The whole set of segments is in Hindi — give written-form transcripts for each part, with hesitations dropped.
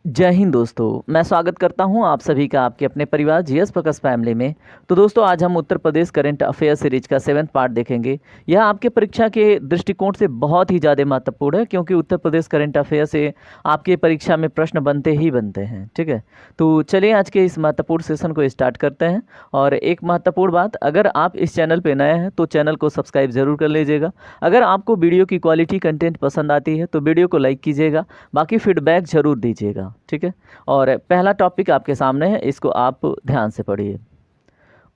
जय हिंद दोस्तों, मैं स्वागत करता हूं आप सभी का आपके अपने परिवार जीएस फोकस फैमिली में। तो दोस्तों, आज हम Uttar Pradesh current affair series का 7वां पार्ट देखेंगे। यह आपके परीक्षा के दृष्टिकोण से बहुत ही ज़्यादा महत्वपूर्ण है, क्योंकि उत्तर प्रदेश करंट अफेयर से आपके परीक्षा में प्रश्न बनते ही बनते हैं। ठीक है, तो चलिए आज के इस महत्वपूर्ण सेशन को स्टार्ट करते हैं। और एक महत्वपूर्ण बात, अगर आप इस चैनल पर नए हैं तो चैनल को सब्सक्राइब ज़रूर कर लीजिएगा। अगर आपको वीडियो की क्वालिटी कंटेंट पसंद आती है तो वीडियो को लाइक कीजिएगा, बाकी फीडबैक ज़रूर दीजिएगा। ठीक है, और पहला टॉपिक आपके सामने है, इसको आप ध्यान से पढ़िए।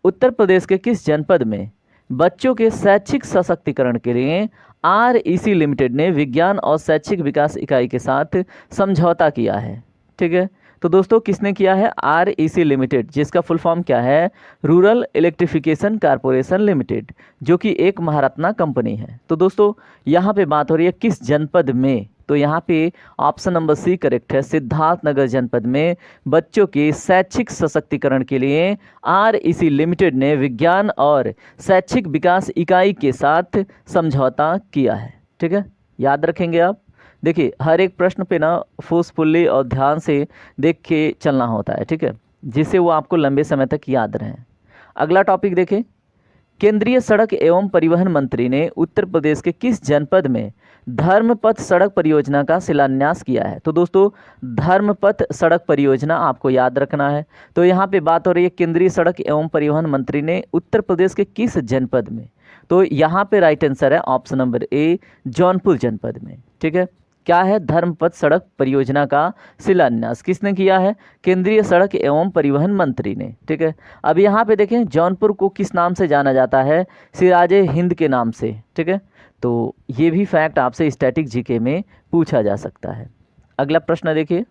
उत्तर प्रदेश के किस जनपद में बच्चों के शैक्षिक सशक्तिकरण के लिए REC लिमिटेड ने विज्ञान और शैक्षिक विकास इकाई के साथ समझौता किया है? ठीक है, तो दोस्तों किसने किया है? REC लिमिटेड, जिसका फुल फॉर्म क्या है? रूरल इलेक्ट्रिफिकेशन कारपोरेशन लिमिटेड, जो कि एक महारत्ना कंपनी है। तो दोस्तों यहाँ पे बात हो रही है किस जनपद में, तो यहाँ पे ऑप्शन नंबर सी करेक्ट है। सिद्धार्थनगर जनपद में बच्चों के शैक्षिक सशक्तिकरण के लिए REC लिमिटेड ने विज्ञान और शैक्षिक विकास इकाई के साथ समझौता किया है। ठीक है, याद रखेंगे आप। देखिए, हर एक प्रश्न पे ना फोर्सफुली और ध्यान से देख के चलना होता है। ठीक है, जिससे वो आपको लंबे समय तक याद रहे। अगला टॉपिक देखें। केंद्रीय सड़क एवं परिवहन मंत्री ने उत्तर प्रदेश के किस जनपद में धर्मपथ सड़क परियोजना का शिलान्यास किया है? तो दोस्तों, धर्मपथ सड़क परियोजना आपको याद रखना है। तो यहाँ पे बात हो रही है केंद्रीय सड़क एवं परिवहन मंत्री ने उत्तर प्रदेश के किस जनपद में, तो यहाँ पे राइट आंसर है ऑप्शन नंबर ए, जौनपुर जनपद में। ठीक है, क्या है? धर्मपथ सड़क परियोजना का शिलान्यास किसने किया है? केंद्रीय सड़क एवं परिवहन मंत्री ने। ठीक है, अब यहाँ पे देखें, जौनपुर को किस नाम से जाना जाता है? सिराजे हिंद के नाम से। ठीक है, तो ये भी फैक्ट आपसे स्टैटिक जीके में पूछा जा सकता है। अगला प्रश्न देखिए।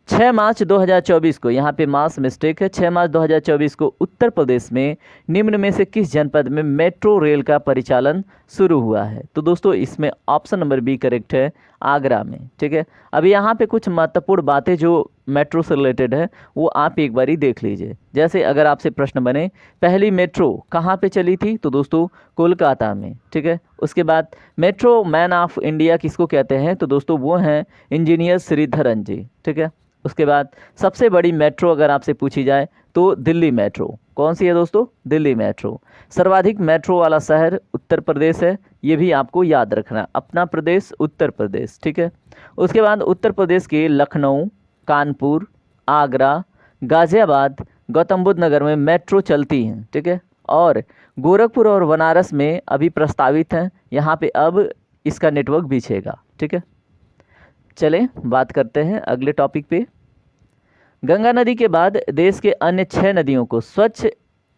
6 मार्च 2024 को, यहाँ पे मास मिस्टेक है, 6 मार्च 2024 को उत्तर प्रदेश में निम्न में से किस जनपद में मेट्रो रेल का परिचालन शुरू हुआ है? तो दोस्तों इसमें ऑप्शन नंबर बी करेक्ट है, आगरा में। ठीक है, अब यहाँ पे कुछ महत्वपूर्ण बातें जो मेट्रो से रिलेटेड है वो आप एक बारी देख लीजिए। जैसे अगर आपसे प्रश्न बने, पहली मेट्रो कहाँ पे चली थी? तो दोस्तों कोलकाता में। ठीक है, उसके बाद मेट्रो मैन ऑफ इंडिया किसको कहते हैं? तो दोस्तों वो हैं इंजीनियर श्रीधरन जी। ठीक है, उसके बाद सबसे बड़ी मेट्रो अगर आपसे पूछी जाए तो दिल्ली मेट्रो। कौन सी है दोस्तों? दिल्ली मेट्रो। सर्वाधिक मेट्रो वाला शहर उत्तर प्रदेश है, ये भी आपको याद रखना है, अपना प्रदेश उत्तर प्रदेश। ठीक है, उसके बाद उत्तर प्रदेश के लखनऊ, कानपुर, आगरा, गाज़ियाबाद, गौतम बुद्ध नगर में मेट्रो चलती हैं। ठीक है, और गोरखपुर और बनारस में अभी प्रस्तावित हैं, यहाँ पे अब इसका नेटवर्क बिछेगा। ठीक है, चलें बात करते हैं अगले टॉपिक पे। गंगा नदी के बाद देश के अन्य 6 नदियों को स्वच्छ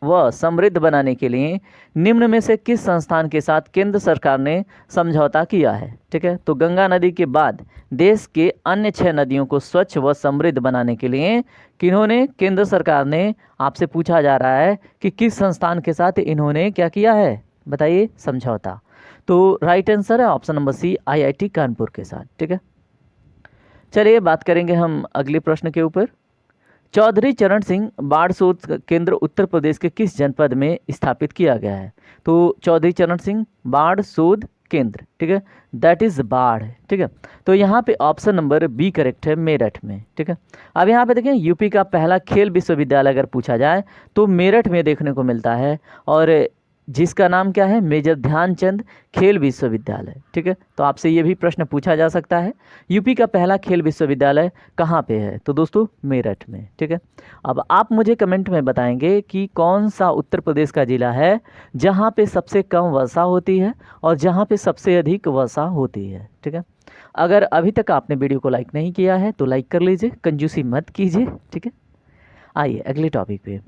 व समृद्ध बनाने के लिए निम्न में से किस संस्थान के साथ केंद्र सरकार ने समझौता किया है? ठीक है, तो गंगा नदी के बाद देश के अन्य 6 नदियों को स्वच्छ व समृद्ध बनाने के लिए किन्होंने, केंद्र सरकार ने, आपसे पूछा जा रहा है कि किस संस्थान के साथ इन्होंने क्या किया है, बताइए, समझौता। तो राइट आंसर है option number C, IIT Kanpur के साथ। ठीक है, चलिए बात करेंगे हम अगले प्रश्न के ऊपर। चौधरी चरण सिंह बाढ़ शोध केंद्र उत्तर प्रदेश के किस जनपद में स्थापित किया गया है? तो चौधरी चरण सिंह बाढ़ शोध केंद्र, ठीक है, दैट इज बाढ़। ठीक है, तो यहाँ पे ऑप्शन नंबर बी करेक्ट है, मेरठ में। ठीक है, अब यहाँ पे देखें, यूपी का पहला खेल विश्वविद्यालय अगर पूछा जाए तो मेरठ में देखने को मिलता है, और जिसका नाम क्या है? मेजर ध्यानचंद खेल विश्वविद्यालय। ठीक है, तो आपसे ये भी प्रश्न पूछा जा सकता है, यूपी का पहला खेल विश्वविद्यालय कहाँ पे है? तो दोस्तों मेरठ में। ठीक है, अब आप मुझे कमेंट में बताएंगे कि कौन सा उत्तर प्रदेश का जिला है जहाँ पे सबसे कम वर्षा होती है और जहाँ पे सबसे अधिक वर्षा होती है। ठीक है, अगर अभी तक आपने वीडियो को लाइक नहीं किया है तो लाइक कर लीजिए, कंजूसी मत कीजिए। ठीक है, आइए अगले टॉपिक पे।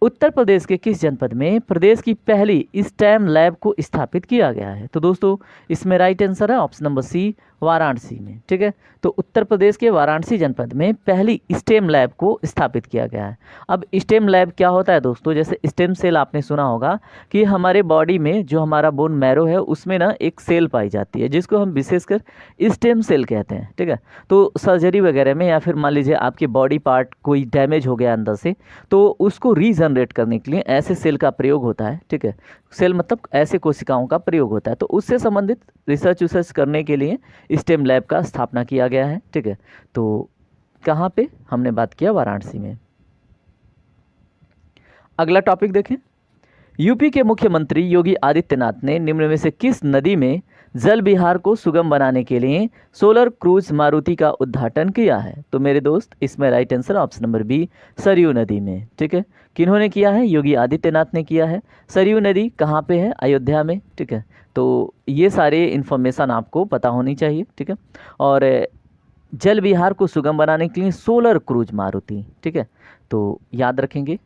उत्तर प्रदेश के किस जनपद में प्रदेश की पहली स्टेम लैब को स्थापित किया गया है? तो दोस्तों इसमें राइट आंसर है ऑप्शन नंबर सी, वाराणसी में। ठीक है, तो उत्तर प्रदेश के वाराणसी जनपद में पहली स्टेम लैब को स्थापित किया गया है। अब स्टेम लैब क्या होता है दोस्तों? जैसे स्टेम सेल आपने सुना होगा कि हमारे बॉडी में जो हमारा बोन मैरो है उसमें ना एक सेल पाई जाती है जिसको हम विशेषकर स्टेम सेल कहते हैं। ठीक है, तो सर्जरी वगैरह में या फिर मान लीजिए आपके बॉडी पार्ट कोई डैमेज हो गया अंदर से, तो उसको रीजन जनरेट करने के लिए ऐसे सेल का प्रयोग होता है, ठीक है। सेल मतलब ऐसे कोशिकाओं का प्रयोग होता है, तो उससे संबंधित रिसर्च करने के लिए स्टेम लैब का स्थापना किया गया है, ठीक है। तो कहाँ पे हमने बात किया, वाराणसी में। अगला टॉपिक देखें। यूपी के मुख्यमंत्री योगी आदित्यनाथ ने निम्न में से किस नदी में जल विहार को सुगम बनाने के लिए सोलर क्रूज मारुति का उद्घाटन किया है? तो मेरे दोस्त इसमें right answer option number B, Saryu नदी में, ठीक है। किन्होंने किया है? योगी आदित्यनाथ ने किया है। सरयू नदी कहाँ पे है? अयोध्या में, ठीक है। तो ये सारे इन्फॉर्मेशन आपको पता होनी चाहिए, ठीक है। और जल विहार को सुगम बनाने के लिए सोलर क्रूज मारुति, ठीक है, तो याद रखेंगे।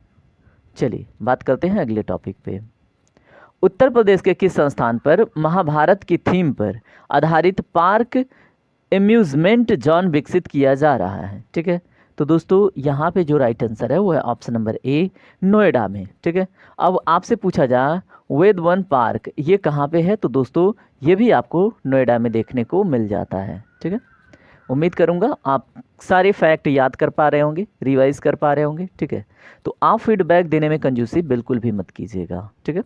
चलिए बात करते हैं अगले टॉपिक पे। उत्तर प्रदेश के किस संस्थान पर महाभारत की थीम पर आधारित पार्क एम्यूजमेंट जोन विकसित किया जा रहा है? ठीक है, तो दोस्तों यहाँ पे जो राइट आंसर है वो है ऑप्शन नंबर ए, नोएडा में, ठीक है। अब आपसे पूछा जाए वेद वन पार्क ये कहाँ पे है, तो दोस्तों ये भी आपको नोएडा में देखने को मिल जाता है, ठीक है। उम्मीद करूँगा आप सारे फैक्ट याद कर पा रहे होंगे, रिवाइज कर पा रहे होंगे, ठीक है। तो आप फीडबैक देने में कंजूसी बिल्कुल भी मत कीजिएगा, ठीक है।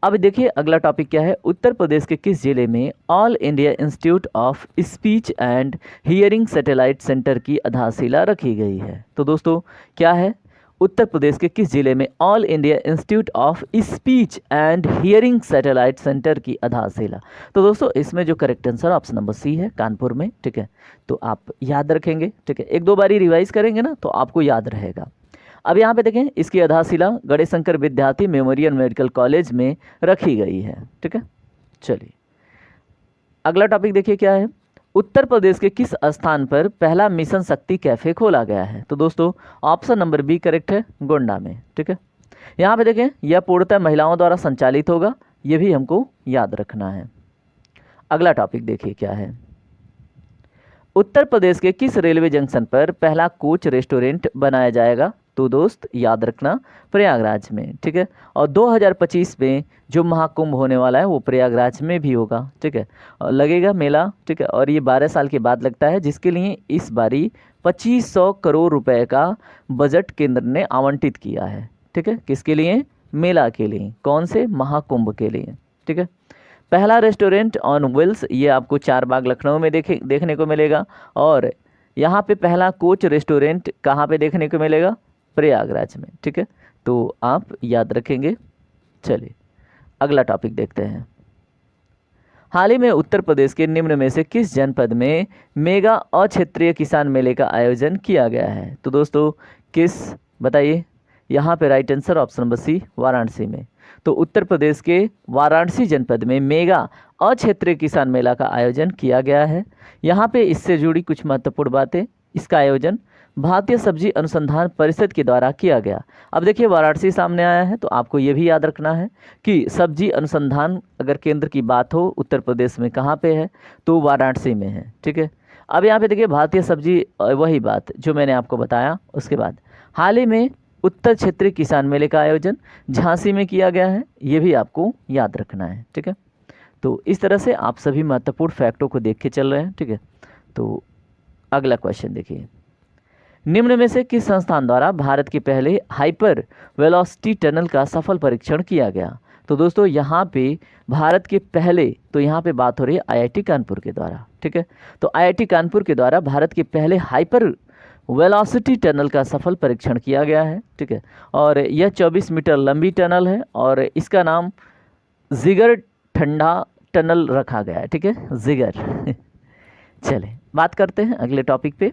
अब देखिए अगला टॉपिक क्या है। उत्तर प्रदेश के किस जिले में All India Institute of Speech and Hearing satellite centre की आधारशिला रखी गई है? तो दोस्तों क्या है, उत्तर प्रदेश के किस जिले में All India Institute of Speech and Hearing satellite centre की आधारशिला? तो दोस्तों इसमें जो correct answer option number C है, कानपुर में, ठीक है। तो आप याद रखेंगे, ठीक है, एक दो बारी रिवाइज करेंगे ना तो आपको याद रहेगा। अब यहाँ पे देखें, इसकी आधारशिला गणेश शंकर विद्यार्थी मेमोरियल मेडिकल कॉलेज में रखी गई है, ठीक है। चलिए अगला टॉपिक देखिए क्या है। उत्तर प्रदेश के किस स्थान पर पहला मिशन शक्ति कैफे खोला गया है? तो दोस्तों ऑप्शन नंबर बी करेक्ट है, गोंडा में, ठीक है। यहाँ पे देखें यह पूर्णतः महिलाओं द्वारा संचालित होगा, ये भी हमको याद रखना है। अगला टॉपिक देखिए क्या है। उत्तर प्रदेश के किस रेलवे जंक्शन पर पहला कोच रेस्टोरेंट बनाया जाएगा? तो दोस्त याद रखना प्रयागराज में, ठीक है। और 2025 में जो महाकुंभ होने वाला है वो प्रयागराज में भी होगा, ठीक है, और लगेगा मेला, ठीक है। और ये 12 साल के बाद लगता है, जिसके लिए इस बारी 2500 करोड़ रुपए का बजट केंद्र ने आवंटित किया है, ठीक है। किसके लिए? मेला के लिए। कौन से? महाकुंभ के लिए, ठीक है। पहला रेस्टोरेंट ऑन व्हील्स ये आपको चारबाग लखनऊ में देखने को मिलेगा। और यहाँ पे पहला कोच रेस्टोरेंट कहाँ पे देखने को मिलेगा? प्रयागराज में, ठीक है। तो आप याद रखेंगे। चलिए अगला टॉपिक देखते हैं। हाल ही में उत्तर प्रदेश के निम्न में से किस जनपद में मेगा अक्षेत्रीय किसान मेले का आयोजन किया गया है? तो दोस्तों किस, बताइए। यहाँ पे right answer option number C, Varanasi में। तो उत्तर प्रदेश के वाराणसी जनपद में मेगा अक्षेत्रीय किसान मेला का आयोजन किया गया है। यहाँ पे इससे जुड़ी कुछ महत्वपूर्ण बातें। इसका आयोजन भारतीय सब्जी अनुसंधान परिषद के द्वारा किया गया। अब देखिए वाराणसी सामने आया है तो आपको ये भी याद रखना है कि सब्जी अनुसंधान अगर केंद्र की बात हो उत्तर प्रदेश में कहाँ पे है, तो वाराणसी में है, ठीक है। अब यहाँ पे देखिए भारतीय सब्जी, वही बात जो मैंने आपको बताया। उसके बाद हाल ही में उत्तर क्षेत्रीय किसान मेले का आयोजन झांसी में किया गया है, ये भी आपको याद रखना है, ठीक है। तो इस तरह से आप सभी महत्वपूर्ण फैक्टों को देख के चल रहे हैं, ठीक है। तो अगला क्वेश्चन देखिए। निम्न में से किस संस्थान द्वारा भारत के पहले हाइपर वेलोसिटी टनल का सफल परीक्षण किया गया? तो दोस्तों यहाँ पे भारत के पहले, तो यहाँ पे बात हो रही है आईआईटी कानपुर के द्वारा, ठीक है। तो आईआईटी कानपुर के द्वारा भारत के पहले हाइपर वेलोसिटी टनल का सफल परीक्षण किया गया है, ठीक है। और यह 24 मीटर लंबी टनल है और इसका नाम जिगर ठंडा टनल रखा गया है, ठीक है, जिगर। चले बात करते हैं अगले टॉपिक पे।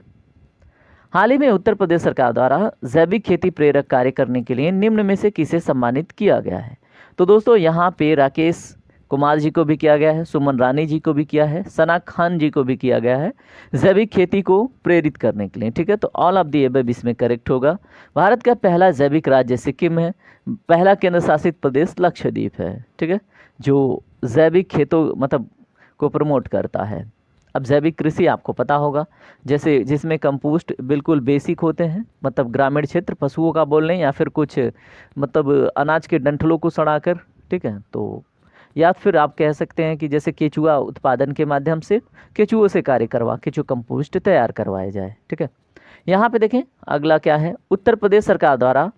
हाल ही में उत्तर प्रदेश सरकार द्वारा जैविक खेती प्रेरक कार्य करने के लिए निम्न में से किसे सम्मानित किया गया है? तो दोस्तों यहाँ पे राकेश कुमार जी को भी किया गया है, सुमन रानी जी को भी किया है, सना खान जी को भी किया गया है जैविक खेती को प्रेरित करने के लिए, ठीक है। तो ऑल ऑफ दी अबव इसमें करेक्ट होगा। भारत का पहला जैविक राज्य सिक्किम है, पहला केंद्र शासित प्रदेश लक्षद्वीप है, ठीक है, जो जैविक खेतों मतलब को प्रमोट करता है। अब जैविक कृषि आपको पता होगा, जैसे जिसमें कंपोस्ट बिल्कुल बेसिक होते हैं, मतलब ग्रामीण क्षेत्र पशुओं का बोल लें या फिर कुछ मतलब अनाज के डंठलों को सड़ाकर, ठीक है। तो या फिर आप कह सकते हैं कि जैसे केचुआ उत्पादन के माध्यम से केचुओं से कार्य करवा के जो कंपोस्ट तैयार करवाया जाए, ठीक है। यहाँ पे देखें अगला क्या है। उत्तर प्रदेश सरकार द्वारा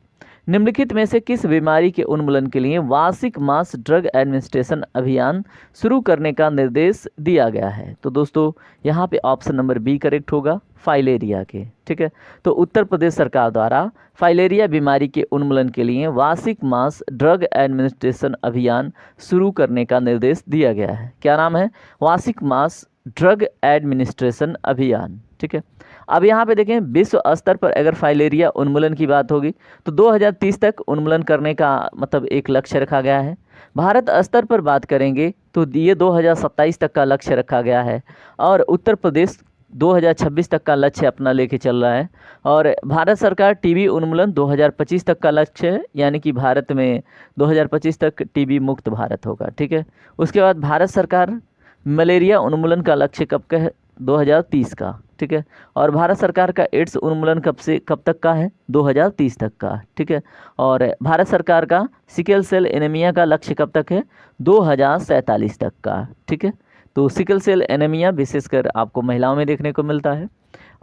निम्नलिखित में से किस बीमारी के उन्मूलन के लिए वार्षिक मास ड्रग एडमिनिस्ट्रेशन अभियान शुरू करने का निर्देश दिया गया है? तो दोस्तों यहाँ पे ऑप्शन नंबर बी करेक्ट होगा, फाइलेरिया के। ठीक है, तो उत्तर प्रदेश सरकार द्वारा फाइलेरिया बीमारी के उन्मूलन के लिए वार्षिक मास ड्रग एडमिनिस्ट्रेशन अभियान शुरू करने का निर्देश दिया गया है। क्या नाम है? वार्षिक मास ड्रग एडमिनिस्ट्रेशन अभियान। ठीक है, अब यहाँ पे देखें विश्व स्तर पर अगर फाइलेरिया उन्मूलन की बात होगी तो 2030 तक उन्मूलन करने का मतलब एक लक्ष्य रखा गया है। भारत स्तर पर बात करेंगे तो ये 2027 तक का लक्ष्य रखा गया है और उत्तर प्रदेश 2026 तक का लक्ष्य अपना लेके चल रहा है। और भारत सरकार टीबी उन्मूलन 2025 तक का लक्ष्य है, यानी कि भारत में 2025 तक टीबी मुक्त भारत होगा। ठीक है, उसके बाद भारत सरकार मलेरिया उन्मूलन का लक्ष्य कब का है? 2030 का। ठीक है, और भारत सरकार का एड्स उन्मूलन कब तक का है? 2030 तक का। ठीक है, और भारत सरकार का सिकल सेल एनीमिया का लक्ष्य कब तक है? 2047 तक का। ठीक है, तो सिकल सेल एनीमिया विशेषकर आपको महिलाओं में देखने को मिलता है,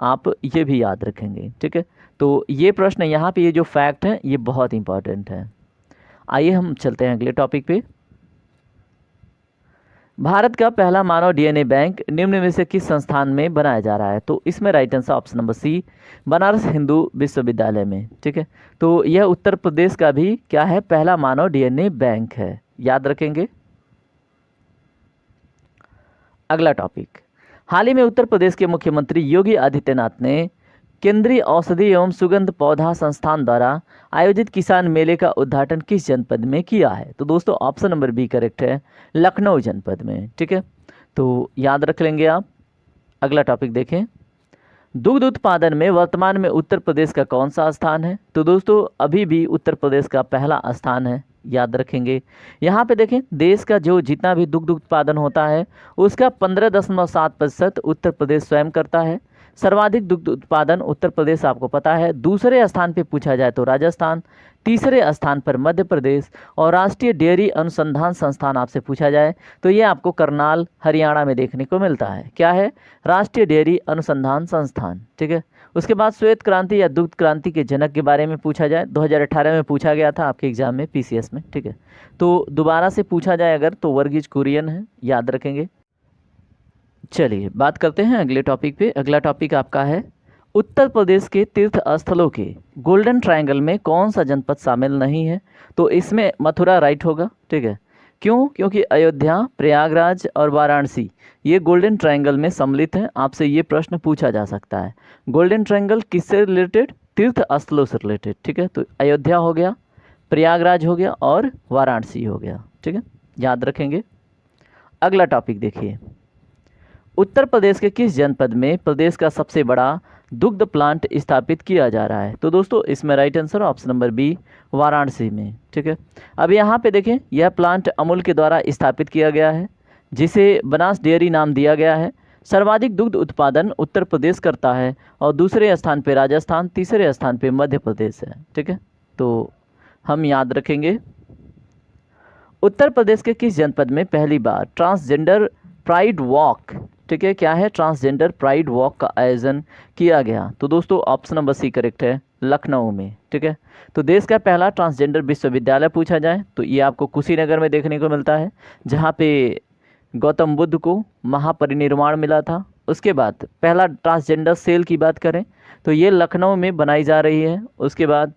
आप ये भी याद रखेंगे। ठीक है, तो ये प्रश्न यहाँ पे ये जो फैक्ट है ये बहुत इंपॉर्टेंट है। आइए हम चलते हैं अगले टॉपिक पे। भारत का पहला मानव डीएनए बैंक निम्न में से किस संस्थान में बनाया जा रहा है? तो इसमें right answer option number C, Banaras Hindu Vishwavidyalaya में। ठीक है, तो यह उत्तर प्रदेश का भी क्या है? पहला मानव डीएनए बैंक है, याद रखेंगे। अगला टॉपिक, हाल ही में उत्तर प्रदेश के मुख्यमंत्री योगी आदित्यनाथ ने केंद्रीय औषधि एवं सुगंध पौधा संस्थान द्वारा आयोजित किसान मेले का उद्घाटन किस जनपद में किया है? तो दोस्तों ऑप्शन नंबर बी करेक्ट है, लखनऊ जनपद में। ठीक है, तो याद रख लेंगे आप। अगला टॉपिक देखें, दुग्ध उत्पादन में वर्तमान में उत्तर प्रदेश का कौन सा स्थान है? तो दोस्तों अभी भी उत्तर प्रदेश का पहला स्थान है, याद रखेंगे। यहाँ पे देखें देश का जो जितना भी दुग्ध उत्पादन होता है उसका 15.7% उत्तर प्रदेश स्वयं करता है। सर्वाधिक दुग्ध उत्पादन उत्तर प्रदेश आपको पता है। दूसरे स्थान पे पूछा जाए तो राजस्थान, तीसरे स्थान पर मध्य प्रदेश और राष्ट्रीय डेयरी अनुसंधान संस्थान आपसे पूछा जाए तो ये आपको करनाल हरियाणा में देखने को मिलता है। क्या है? राष्ट्रीय डेयरी अनुसंधान संस्थान। ठीक है, उसके बाद श्वेत क्रांति या दुग्ध क्रांति के जनक के बारे में पूछा जाए, 2018 में पूछा गया था आपके एग्जाम में पीसीएस में। ठीक है, तो दोबारा से पूछा जाए अगर तो वर्गीज कुरियन है, याद रखेंगे। चलिए बात करते हैं अगले टॉपिक पे। अगला टॉपिक आपका है उत्तर प्रदेश के तीर्थ स्थलों के गोल्डन ट्रायंगल में कौन सा जनपद शामिल नहीं है? तो इसमें मथुरा राइट होगा। ठीक है, क्यों? क्योंकि अयोध्या, प्रयागराज और वाराणसी ये गोल्डन ट्रायंगल में सम्मिलित हैं। आपसे ये प्रश्न पूछा जा सकता है। गोल्डन ट्रायंगल किससे रिलेटेड? तीर्थ स्थलों से रिलेटेड। ठीक है, तो अयोध्या हो गया, प्रयागराज हो गया और वाराणसी हो गया। ठीक है, याद रखेंगे। अगला टॉपिक देखिए, उत्तर प्रदेश के किस जनपद में प्रदेश का सबसे बड़ा दुग्ध प्लांट स्थापित किया जा रहा है? तो दोस्तों इसमें right answer option number B, Varanasi में। ठीक है, अब यहाँ पे देखें यह प्लांट अमूल के द्वारा स्थापित किया गया है जिसे बनास डेयरी नाम दिया गया है। सर्वाधिक दुग्ध उत्पादन उत्तर प्रदेश करता है और दूसरे स्थान पे राजस्थान, तीसरे स्थान पे मध्य प्रदेश है। ठीक है, तो हम याद रखेंगे। उत्तर प्रदेश के किस जनपद में पहली बार ट्रांसजेंडर प्राइड वॉक, ठीक है, क्या है? ट्रांसजेंडर प्राइड वॉक का आयोजन किया गया? तो दोस्तों ऑप्शन नंबर सी करेक्ट है, लखनऊ में। ठीक है, तो देश का पहला ट्रांसजेंडर विश्वविद्यालय पूछा जाए तो ये आपको कुशीनगर में देखने को मिलता है, जहाँ पे गौतम बुद्ध को महापरिनिर्वाण मिला था। उसके बाद पहला ट्रांसजेंडर सेल की बात करें तो ये लखनऊ में बनाई जा रही है। उसके बाद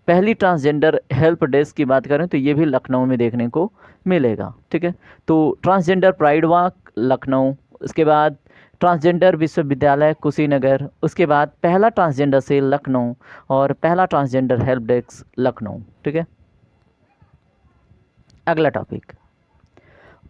पहली ट्रांसजेंडर हेल्प डेस्क की बात करें तो ये भी लखनऊ में देखने को मिलेगा। ठीक है, तो ट्रांसजेंडर प्राइड वॉक लखनऊ, उसके बाद ट्रांसजेंडर विश्वविद्यालय कुशीनगर, उसके बाद पहला ट्रांसजेंडर सेल लखनऊ और पहला ट्रांसजेंडर हेल्प डेस्क लखनऊ। ठीक है, अगला टॉपिक,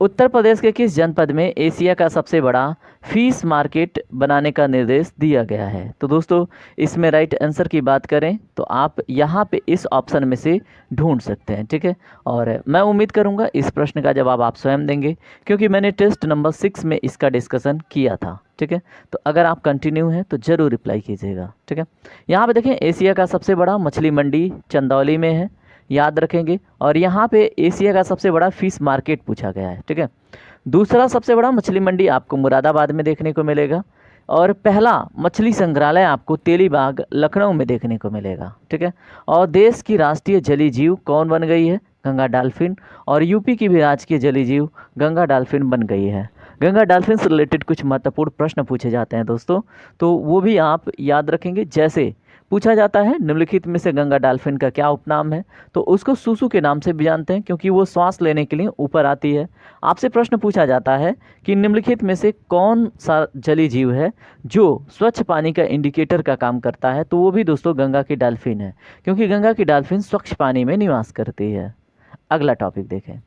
उत्तर प्रदेश के किस जनपद में एशिया का सबसे बड़ा फिश मार्केट बनाने का निर्देश दिया गया है? तो दोस्तों इसमें राइट आंसर की बात करें तो आप यहाँ पे इस ऑप्शन में से ढूंढ सकते हैं। ठीक है, और मैं उम्मीद करूँगा इस प्रश्न का जवाब आप स्वयं देंगे क्योंकि मैंने टेस्ट नंबर 6 में इसका डिस्कशन किया था। ठीक है, तो अगर आप कंटिन्यू हैं तो ज़रूर रिप्लाई कीजिएगा। ठीक है, यहाँ पर देखें एशिया का सबसे बड़ा मछली मंडी चंदौली में है, याद रखेंगे। और यहाँ पे एशिया का सबसे बड़ा फिश मार्केट पूछा गया है। ठीक है, दूसरा सबसे बड़ा मछली मंडी आपको मुरादाबाद में देखने को मिलेगा। और पहला मछली संग्रहालय आपको तेलीबाग लखनऊ में देखने को मिलेगा, ठीक है। और देश की राष्ट्रीय जलीय जीव कौन बन गई है? गंगा डॉल्फिन। और यूपी की भी राजकीय जलीय जीव गंगा डॉल्फिन बन गई है। गंगा डॉल्फिन से रिलेटेड कुछ महत्वपूर्ण प्रश्न पूछे जाते हैं दोस्तों, तो वो भी आप याद रखेंगे। जैसे पूछा जाता है निम्नलिखित में से गंगा डॉल्फिन का क्या उपनाम है, तो उसको सूसू के नाम से भी जानते हैं क्योंकि वो श्वास लेने के लिए ऊपर आती है। आपसे प्रश्न पूछा जाता है कि निम्नलिखित में से कौन सा जलीय जीव है जो स्वच्छ पानी का इंडिकेटर का काम करता है, तो वो भी दोस्तों गंगा की डॉल्फिन है, क्योंकि गंगा की डॉल्फिन स्वच्छ पानी में निवास करती है। अगला टॉपिक देखें।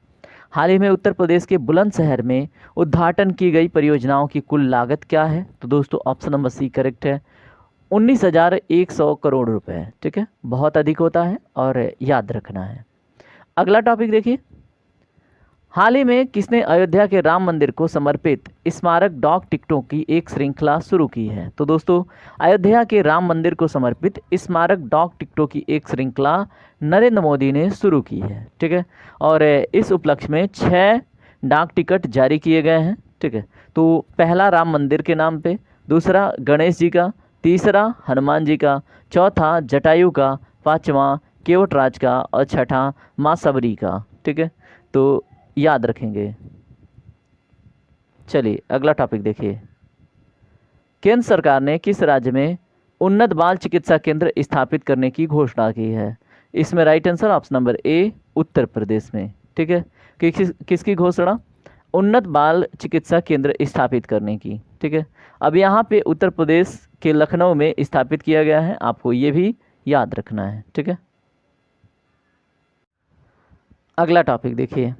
हाल ही में उत्तर प्रदेश के बुलंदशहर में उद्घाटन की गई परियोजनाओं की कुल लागत क्या है? तो दोस्तों ऑप्शन नंबर सी करेक्ट है, 19,100 करोड़ रुपए, ठीक है। बहुत अधिक होता है और याद रखना है। अगला टॉपिक देखिए। हाल ही में किसने अयोध्या के राम मंदिर को समर्पित स्मारक डाक टिकटों की एक श्रृंखला शुरू की है? तो दोस्तों अयोध्या के राम मंदिर को समर्पित स्मारक डाक टिकटों की एक श्रृंखला नरेंद्र मोदी ने शुरू की है, ठीक है। और इस उपलक्ष्य में 6 डाक टिकट जारी किए गए हैं, ठीक है। तो पहला राम मंदिर के नाम पे, दूसरा गणेश जी का, तीसरा हनुमान जी का, चौथा जटायु का, पांचवा केवटराज का और छठा माँ सबरी का, ठीक है। तो याद रखेंगे। चलिए अगला टॉपिक देखिए। केंद्र सरकार ने किस राज्य में उन्नत बाल चिकित्सा केंद्र स्थापित करने की घोषणा की है? इसमें right answer option number A Uttar Pradesh में, ठीक है। किसकी घोषणा? उन्नत बाल चिकित्सा केंद्र स्थापित करने की, ठीक है। अब यहाँ पे उत्तर प्रदेश के लखनऊ में स्थापित किया गया है, आपको ये भी याद रखना है, ठीक है। अगला टॉपिक देखिए।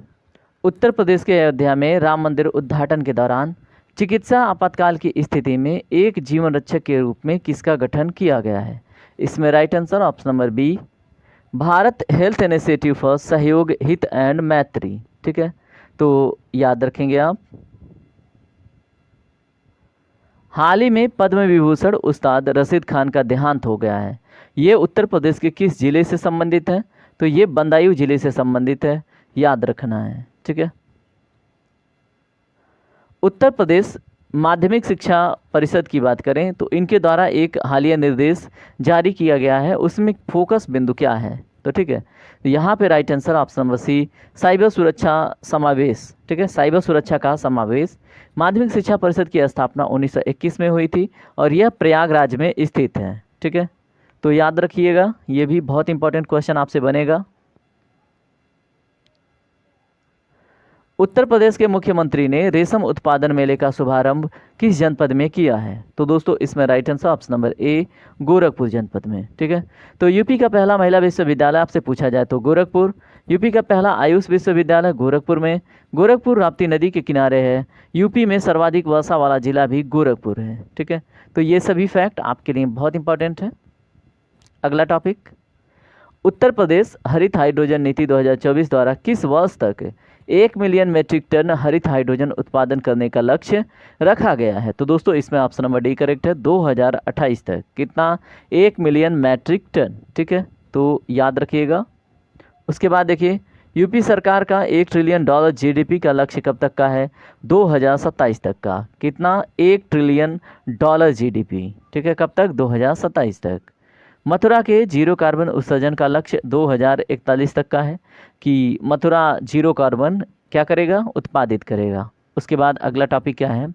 उत्तर प्रदेश के अयोध्या में राम मंदिर उद्घाटन के दौरान चिकित्सा आपातकाल की स्थिति में एक जीवन रक्षक के रूप में किसका गठन किया गया है? इसमें right answer option number B Bharat health initiative for Sahyog Hita and मैत्री, ठीक है। तो याद रखेंगे आप। हाल ही में पद्म विभूषण उस्ताद रशीद खान का देहांत हो गया है। ये उत्तर प्रदेश के किस जिले से संबंधित है? तो ये बदायूं जिले से संबंधित है, याद रखना है, ठीक है। उत्तर प्रदेश माध्यमिक शिक्षा परिषद की बात करें तो इनके द्वारा एक हालिया निर्देश जारी किया गया है, उसमें फोकस बिंदु क्या है? तो ठीक है, तो यहाँ पे right answer option number C cyber Suraksha Samavesh, ठीक है। साइबर सुरक्षा का समावेश। माध्यमिक शिक्षा परिषद की स्थापना 1921 में हुई थी और यह प्रयागराज में स्थित है, ठीक है। तो याद रखिएगा, ये भी बहुत इंपॉर्टेंट क्वेश्चन आपसे बनेगा। उत्तर प्रदेश के मुख्यमंत्री ने रेशम उत्पादन मेले का शुभारंभ किस जनपद में किया है? तो दोस्तों इसमें राइट आंसर ऑप्शन नंबर ए गोरखपुर जनपद में, ठीक है। तो यूपी का पहला महिला विश्वविद्यालय आपसे पूछा जाए तो गोरखपुर। यूपी का पहला आयुष विश्वविद्यालय गोरखपुर में। गोरखपुर राप्ती नदी के किनारे है। यूपी में सर्वाधिक वर्षा वाला जिला भी गोरखपुर है, ठीक है। तो ये सभी फैक्ट आपके लिए बहुत इंपॉर्टेंट है। अगला टॉपिक, उत्तर प्रदेश हरित हाइड्रोजन नीति 2024 द्वारा किस वर्ष तक 1 मिलियन मीट्रिक टन हरित हाइड्रोजन उत्पादन करने का लक्ष्य रखा गया है? तो दोस्तों इसमें ऑप्शन नंबर डी करेक्ट है, 2028 तक। कितना? 1 मिलियन मैट्रिक टन, ठीक है। तो याद रखिएगा। उसके बाद देखिए, यूपी सरकार का $1 ट्रिलियन जीडीपी का लक्ष्य कब तक का है? 2027 तक का। कितना? $1 ट्रिलियन जीडीपी, ठीक है। कब तक? 2027 तक। मथुरा के जीरो कार्बन उत्सर्जन का लक्ष्य 2041 तक का है कि मथुरा जीरो कार्बन क्या करेगा? उत्पादित करेगा। उसके बाद अगला टॉपिक क्या है?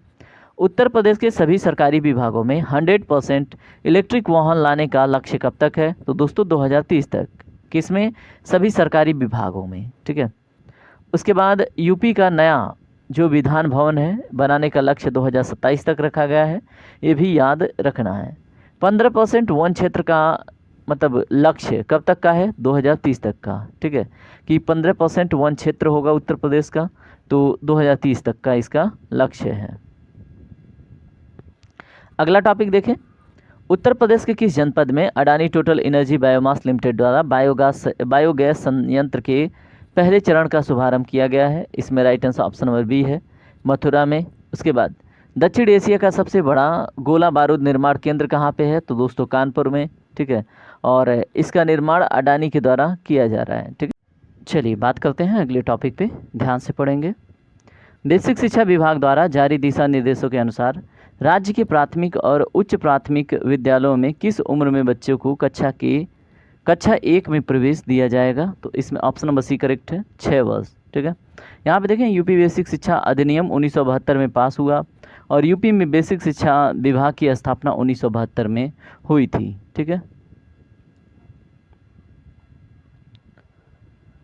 उत्तर प्रदेश के सभी सरकारी विभागों में 100% इलेक्ट्रिक वाहन लाने का लक्ष्य कब तक है? तो दोस्तों 2030 तक। किसमें? सभी सरकारी विभागों में, ठीक है। उसके बाद यूपी का नया जो विधान भवन है बनाने का लक्ष्य 2027 तक रखा गया है, ये भी याद रखना है। 15% वन क्षेत्र का मतलब लक्ष्य कब तक का है? 2030 तक का, ठीक है। कि 15% वन क्षेत्र होगा उत्तर प्रदेश का, तो 2030 तक का इसका लक्ष्य है। अगला टॉपिक देखें, उत्तर प्रदेश के किस जनपद में Adani total energy biomass limited द्वारा बायोगैस संयंत्र के पहले चरण का शुभारंभ किया गया है? इसमें right answer option number B है, मथुरा में। उसके बाद दक्षिण एशिया का सबसे बड़ा गोला बारूद निर्माण केंद्र कहाँ पे है? तो दोस्तों कानपुर में, ठीक है। और इसका निर्माण अडानी के द्वारा किया जा रहा है, ठीक है। चलिए बात करते हैं अगले टॉपिक पे, ध्यान से पढ़ेंगे। बेसिक शिक्षा विभाग द्वारा जारी दिशा निर्देशों के अनुसार राज्य के प्राथमिक और उच्च प्राथमिक विद्यालयों में किस उम्र में बच्चों को कक्षा 1 में प्रवेश दिया जाएगा? तो इसमें ऑप्शन नंबर सी करेक्ट है, 6 वर्ष। ठीक है, यहाँ पे देखें यूपी बेसिक शिक्षा अधिनियम 1972 में पास हुआ और यूपी में बेसिक शिक्षा विभाग की स्थापना 1972 में हुई थी। ठीक है,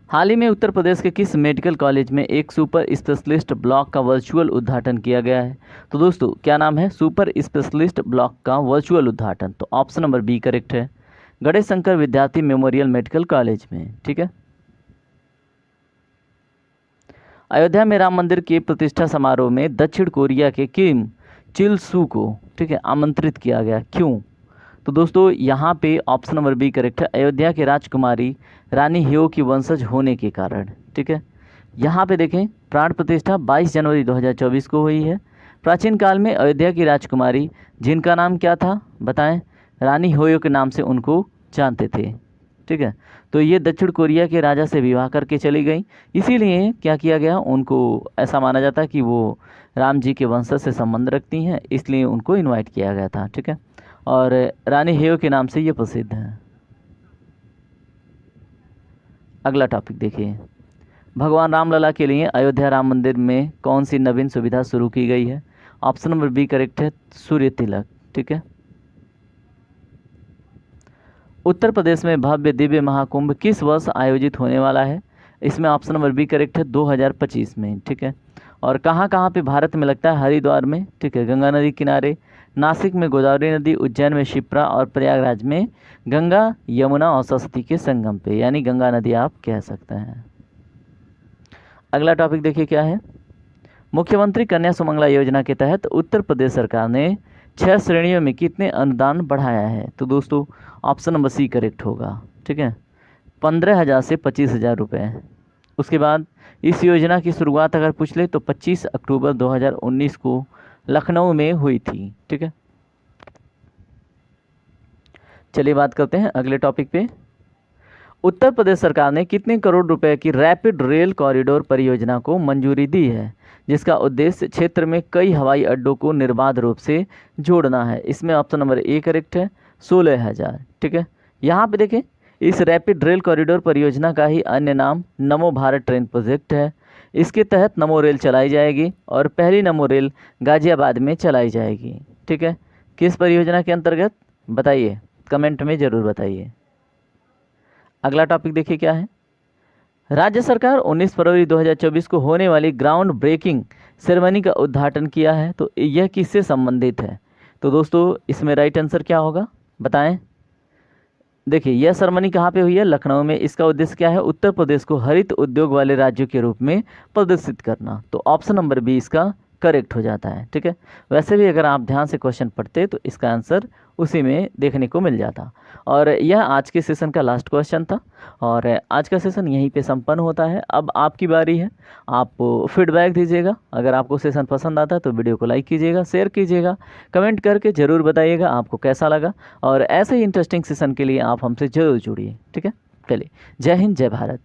हाल ही में उत्तर प्रदेश के किस मेडिकल कॉलेज में एक सुपर स्पेशलिस्ट ब्लॉक का वर्चुअल उद्घाटन किया गया है? तो दोस्तों क्या नाम है? सुपर स्पेशलिस्ट ब्लॉक का वर्चुअल उद्घाटन। तो ऑप्शन नंबर बी करेक्ट है, गणेश शंकर विद्यार्थी मेमोरियल मेडिकल कॉलेज में। ठीक है, अयोध्या में राम मंदिर के प्रतिष्ठा समारोह में दक्षिण कोरिया के किम चिल सू को, ठीक है, आमंत्रित किया गया, क्यों? तो दोस्तों यहाँ पे ऑप्शन नंबर बी करेक्ट है, अयोध्या के राजकुमारी रानी ह्यो की वंशज होने के कारण। ठीक है, यहाँ पे देखें प्राण प्रतिष्ठा 22 जनवरी 2024 को हुई है। प्राचीन काल में अयोध्या की राजकुमारी जिनका नाम क्या था बताएं? रानी ह्यो के नाम से उनको जानते थे। ठीक है, तो ये दक्षिण कोरिया के राजा से विवाह करके चली गई, इसीलिए क्या किया गया, उनको ऐसा माना जाता है कि वो राम जी के वंशज से संबंध रखती हैं, इसलिए उनको इनवाइट किया गया था। ठीक है, और रानी ह्यो के नाम से ये प्रसिद्ध है। अगला टॉपिक देखिए, भगवान रामलला के लिए अयोध्या राम मंदिर में कौन सी नवीन सुविधा शुरू की गई है? ऑप्शन नंबर बी करेक्ट है, सूर्य तिलक। ठीक है, उत्तर प्रदेश में भव्य दिव्य महाकुंभ किस वर्ष आयोजित होने वाला है? इसमें ऑप्शन नंबर बी करेक्ट है, 2025 में। ठीक है, और कहाँ कहाँ पे भारत में लगता है? हरिद्वार में, ठीक है, गंगा नदी किनारे, नासिक में गोदावरी नदी, उज्जैन में शिप्रा और प्रयागराज में गंगा यमुना और सरस्वती के संगम पे, यानी गंगा नदी आप कह सकते हैं। अगला टॉपिक देखिए क्या है, मुख्यमंत्री कन्या सुमंगला योजना के तहत उत्तर प्रदेश सरकार ने 6 श्रेणियों में कितने अनुदान बढ़ाया है? तो दोस्तों ऑप्शन नंबर सी करेक्ट होगा। ठीक है, 15,000 से 25,000 रुपये। उसके बाद इस योजना की शुरुआत अगर पूछ ले तो 25 अक्टूबर 2019 को लखनऊ में हुई थी। ठीक है, चलिए बात करते हैं अगले टॉपिक पे। उत्तर प्रदेश सरकार ने कितने करोड़ रुपए की रैपिड रेल कॉरिडोर परियोजना को मंजूरी दी है, जिसका उद्देश्य क्षेत्र में कई हवाई अड्डों को निर्बाध रूप से जोड़ना है? इसमें ऑप्शन नंबर ए करेक्ट है, 16,000। ठीक है, यहाँ पे देखें इस रैपिड रेल कॉरिडोर परियोजना का ही अन्य नाम नमो भारत ट्रेन प्रोजेक्ट है। इसके तहत नमो रेल चलाई जाएगी और पहली नमो रेल गाजियाबाद में चलाई जाएगी। ठीक है, किस परियोजना के अंतर्गत बताइए, कमेंट में ज़रूर बताइए। अगला टॉपिक देखिए क्या है, राज्य सरकार 19 फरवरी 2024 को होने वाली ग्राउंड ब्रेकिंग सेरेमनी का उद्घाटन किया है, तो यह किससे संबंधित है? तो दोस्तों इसमें राइट आंसर क्या होगा बताएं? देखिए यह सेरेमनी कहाँ पे हुई है? लखनऊ में। इसका उद्देश्य क्या है? उत्तर प्रदेश को हरित उद्योग वाले राज्यों के रूप में प्रदर्शित करना। तो ऑप्शन नंबर बी इसका करेक्ट हो जाता है। ठीक है, वैसे भी अगर आप ध्यान से क्वेश्चन पढ़ते तो इसका आंसर उसी में देखने को मिल जाता। और यह आज के सेशन का लास्ट क्वेश्चन था और आज का सेशन यहीं पे संपन्न होता है। अब आपकी बारी है, आप फीडबैक दीजिएगा। अगर आपको सेशन पसंद आता है तो वीडियो को लाइक कीजिएगा, शेयर कीजिएगा, कमेंट करके ज़रूर बताइएगा आपको कैसा लगा। और ऐसे ही इंटरेस्टिंग सेशन के लिए आप हमसे ज़रूर जुड़िए। ठीक है, चलिए, जय हिंद, जय भारत।